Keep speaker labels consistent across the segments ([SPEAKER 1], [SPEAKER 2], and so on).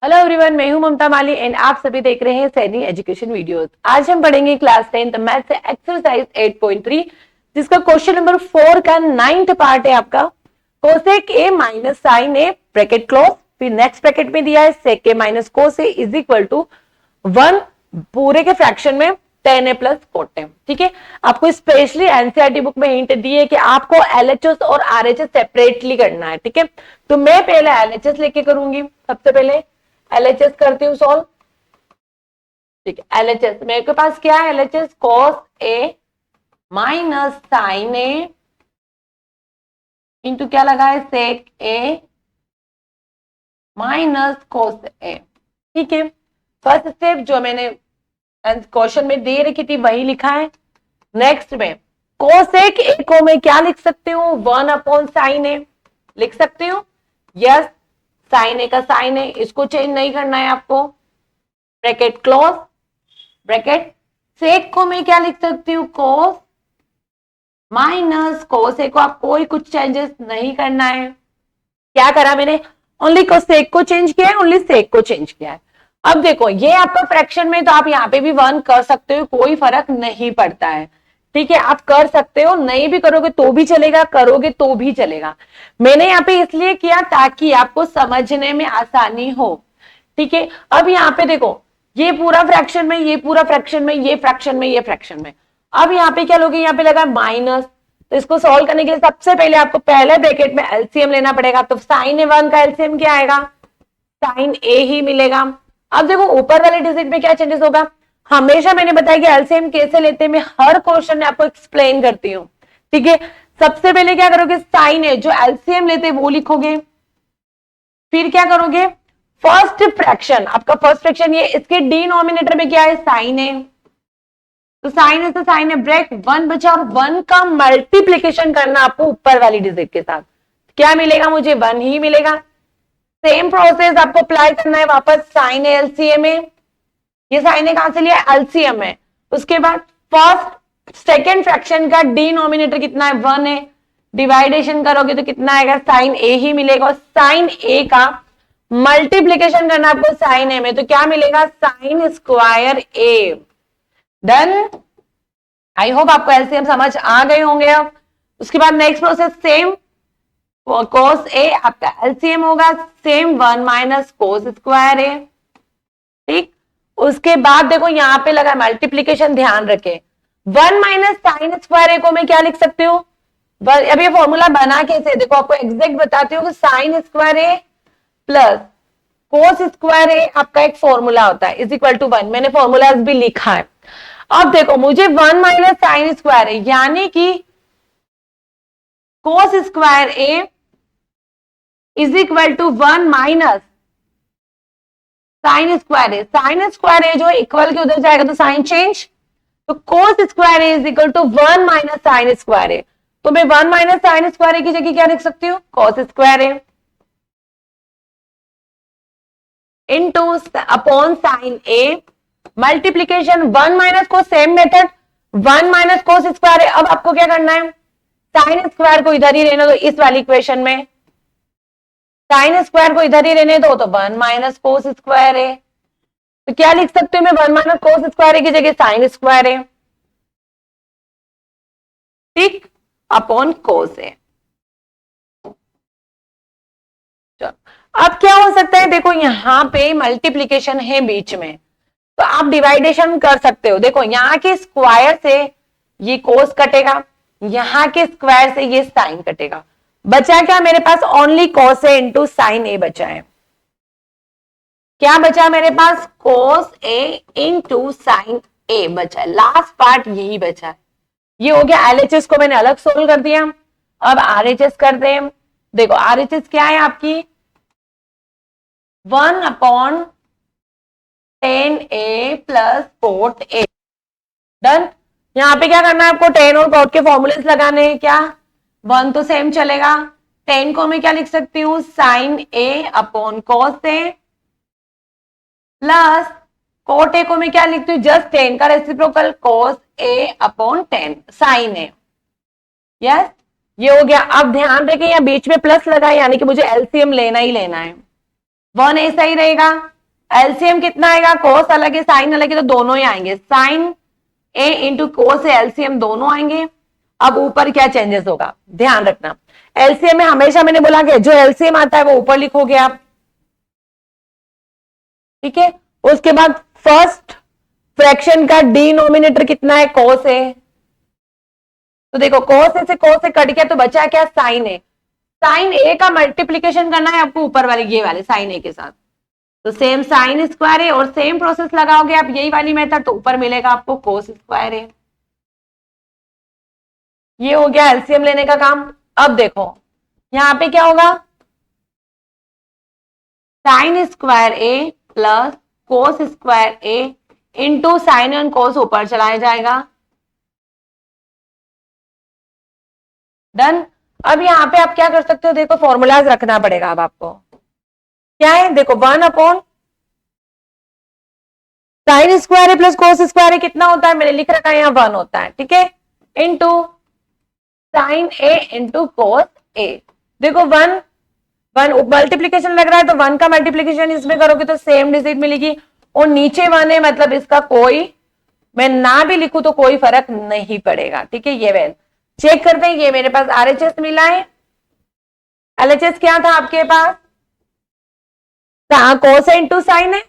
[SPEAKER 1] Hello everyone, मैं हूं ममता माली and आप सभी देख रहे हैं सैनी एजुकेशन वीडियोस। आज हम पढ़ेंगे क्लास 10th मैथ से एक्सरसाइज 8.3 जिसका क्वेश्चन नंबर 4 का 9th पार्ट है आपका। Cosec A minus sine A bracket close, फिर नेक्स्ट ब्रैकेट में दिया है sec A minus cos A is equal to 1 पूरे के फ्रैक्शन में tan A plus cot A. ठीक है, आपको स्पेशली एनसीईआरटी बुक में हिंट दी है कि आपको एलएचएस और आरएचएस सेपरेटली करना है। ठीक है, तो मैं पहले एलएचएस लेके करूंगी। सबसे पहले एलएचएस करती हूँ सॉल्व। ठीक है, एलएचएस मेरे के पास क्या है, एलएचएस cos ए माइनस साइन ए इंटू क्या लगा है सेक ए माइनस कोस ए। ठीक है, फर्स्ट स्टेप जो मैंने क्वेश्चन में दे रखी थी वही लिखा है। नेक्स्ट में कोसेक ए को मैं क्या लिख सकती हूँ, 1 अपॉन साइन ए लिख सकती हूँ। यस, साइन ए का साइन है, इसको चेंज नहीं करना है आपको। ब्रैकेट क्लोज, ब्रैकेट सेक को मैं क्या लिख सकती हूँ, कोस माइनस कोस ए को आप कोई कुछ चेंजेस नहीं करना है। क्या करा मैंने, ओनली कोसेक को चेंज किया है, ओनली सेक को चेंज किया है। अब देखो ये आपका फ्रैक्शन में, तो आप यहाँ पे भी 1 कर सकते हो, कोई फर्क नहीं पड़ता है। ठीक है, आप कर सकते हो, नहीं भी करोगे तो भी चलेगा, करोगे तो भी चलेगा। मैंने यहाँ पे इसलिए किया ताकि आपको समझने में आसानी हो। ठीक है, अब यहाँ पे देखो ये पूरा फ्रैक्शन में, ये पूरा फ्रैक्शन में, ये फ्रैक्शन में, ये फ्रैक्शन में। अब यहाँ पे क्या लोगे, यहाँ पे लगा माइनस, तो इसको सॉल्व करने के लिए सबसे पहले आपको पहले ब्रैकेट में एलसीएम लेना पड़ेगा। तो साइन ए 1 का एलसीएम क्या आएगा, साइन ए ही मिलेगा। अब देखो ऊपर वाले डिजिट में क्या चेंजेस होगा, हमेशा मैंने बताया कि एलसीएम कैसे लेते हैं, मैं हर क्वेश्चन में आपको एक्सप्लेन करती हूँ। ठीक है, सबसे पहले क्या करोगे, साइन ए जो एलसीएम लेते हैं वो लिखोगे। फिर क्या करोगे, फर्स्ट फ्रैक्शन, आपका फर्स्ट फ्रैक्शन ये, इसके डिनोमिनेटर में क्या है, साइन ए, तो साइन ए से साइन ए ब्रेक 1 बचा, और 1 का मल्टीप्लीकेशन करना आपको ऊपर वाली डिजिट के साथ। क्या मिलेगा मुझे, 1 ही मिलेगा। सेम प्रोसेस आपको अप्लाई करना है वापस साइन ए एलसीएम में। ये साइन ए कहां से लिया, एलसीएम में। उसके बाद फर्स्ट सेकेंड फ्रैक्शन का डिनोमिनेटर कितना है, 1 है, डिवाइडेशन करोगे तो कितना आएगा, साइन ए ही मिलेगा। और साइन ए का मल्टीप्लीकेशन करना आपको साइन ए में, तो क्या मिलेगा, sign square A. Done. I hope आपको एलसीएम समझ आ गए होंगे। अब उसके बाद नेक्स्ट प्रोसेस सेम, कोस ए आपका एलसीएम होगा सेम 1 माइनस कोस स्क्वायर ए। ठीक, उसके बाद देखो यहां पे लगा मल्टीप्लीकेशन, ध्यान रखें 1 माइनस साइन स्क्वायर ए को मैं क्या लिख सकती हूँ, अब ये फॉर्मूला बना कैसे, देखो आपको एग्जैक्ट बताती हूँ कि साइन स्क्वायर ए प्लस कोस स्क्वायर ए आपका एक फॉर्मूला होता है इज इक्वल टू 1। मैंने फॉर्मूला भी लिखा है। अब देखो मुझे 1 माइनस साइन स्क्वायर ए यानी कि cos square A is equal to 1 minus sine square A. Sine square A जो इक्वल के उधर जाएगा तो साइन चेंज, तो cos square A is equal to 1 minus sine square A. तो मैं 1 माइनस साइन स्क्वायर ए की जगह क्या लिख सकती हूँ, cos square A into upon sine A multiplication 1 minus को same method 1 minus cos square A. अब आपको क्या करना है, साइन स्क्वायर को इधर ही रहने दो इस वाली इक्वेशन में, साइन स्क्वायर को इधर ही रहने दो, तो 1 माइनस कोस स्क्वायर है। तो क्या लिख सकते हो मैं, 1 माइनस कोस स्क्वायर है की जगह साइन स्क्वायर है, ठीक, अपॉन कोस है। अब क्या हो सकता है, देखो यहां पे मल्टीप्लीकेशन है बीच में, तो आप डिवाइडेशन कर सकते हो। देखो यहाँ के स्क्वायर से ये कोस कटेगा, यहाँ के स्क्वायर से ये साइन कटेगा, बचा क्या मेरे पास, ओनली कोस ए इंटू साइन ए बचा है। क्या बचा मेरे पास, कोस ए इंटू साइन ए बचा है, लास्ट पार्ट यही बचा है। ये हो गया, एलएचएस को मैंने अलग सोल्व कर दिया। अब आरएचएस करते हैं। देखो आरएचएस क्या है आपकी, 1 upon tan A plus cot A. Done. यहां पे क्या करना है आपको, tan और cot के फॉर्मूलेस लगाने हैं। क्या, 1 तो सेम चलेगा, tan को मैं क्या लिख सकती हूँ, sign A upon cos A, plus cot ए को मैं क्या लिखती हूँ, जस्ट tan का रेसिप्रोकल cos ए अपॉन tan साइन ए। यस, ये हो गया। अब ध्यान रखें यहाँ बीच में प्लस लगा है, यानी कि मुझे एलसीएम लेना ही लेना है। 1 ऐसा ही रहेगा, एलसीएम कितना आएगा, कोस अलग है साइन अलग है तो दोनों ही आएंगे, साइन ए इंटू कोस एलसीएम दोनों आएंगे। अब ऊपर क्या चेंजेस होगा ध्यान रखना, एलसीएम में हमेशा मैंने बोला कि जो एलसीएम आता है वो ऊपर लिखोगे आप, ठीक है। उसके बाद फर्स्ट फ्रैक्शन का डिनोमिनेटर कितना है, कोस ए, तो देखो कोस ए से कोस ए कट गया तो बचा क्या, साइन ए। साइन ए का मल्टीप्लीकेशन करना है आपको ऊपर वाले ये वाले साइन ए के साथ, तो सेम साइन स्क्वायर ए और सेम प्रोसेस लगाओगे आप यही वाली मेथड, तो ऊपर मिलेगा आपको कोस स्क्वायर ए। ये हो गया एलसीएम लेने का काम। अब देखो यहां पे क्या होगा, sign square A plus cos square A into sine and cos ऊपर चलाया जाएगा, डन। अब यहां पे आप क्या कर सकते हो, देखो फॉर्मूलाज रखना पड़ेगा अब आपको, क्या है देखो 1 अपॉन साइन स्क्वायर ए प्लस कोस स्क्वायर ए कितना होता है, मैंने लिख रखा है यहाँ 1 होता है, ठीक है, इंटू साइन ए इंटू कोस ए। देखो 1 मल्टीप्लीकेशन लग रहा है तो 1 का मल्टीप्लीकेशन इसमें करोगे तो सेम डिजिट मिलेगी, और नीचे 1 है मतलब इसका कोई मैं ना भी लिखूं तो कोई फर्क नहीं पड़ेगा, ठीक है। ये वैल्यू चेक करते हैं, ये मेरे पास आरएचएस मिला है, एलएचएस क्या था आपके पास, कोस ए इंटू साइन है,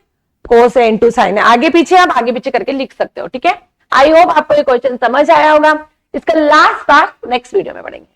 [SPEAKER 1] कोस ए इंटू साइन है, आगे पीछे आप आगे पीछे करके लिख सकते हो, ठीक है। आई होप आपको ये क्वेश्चन समझ आया होगा। इसका लास्ट पार्ट नेक्स्ट वीडियो में पढ़ेंगे।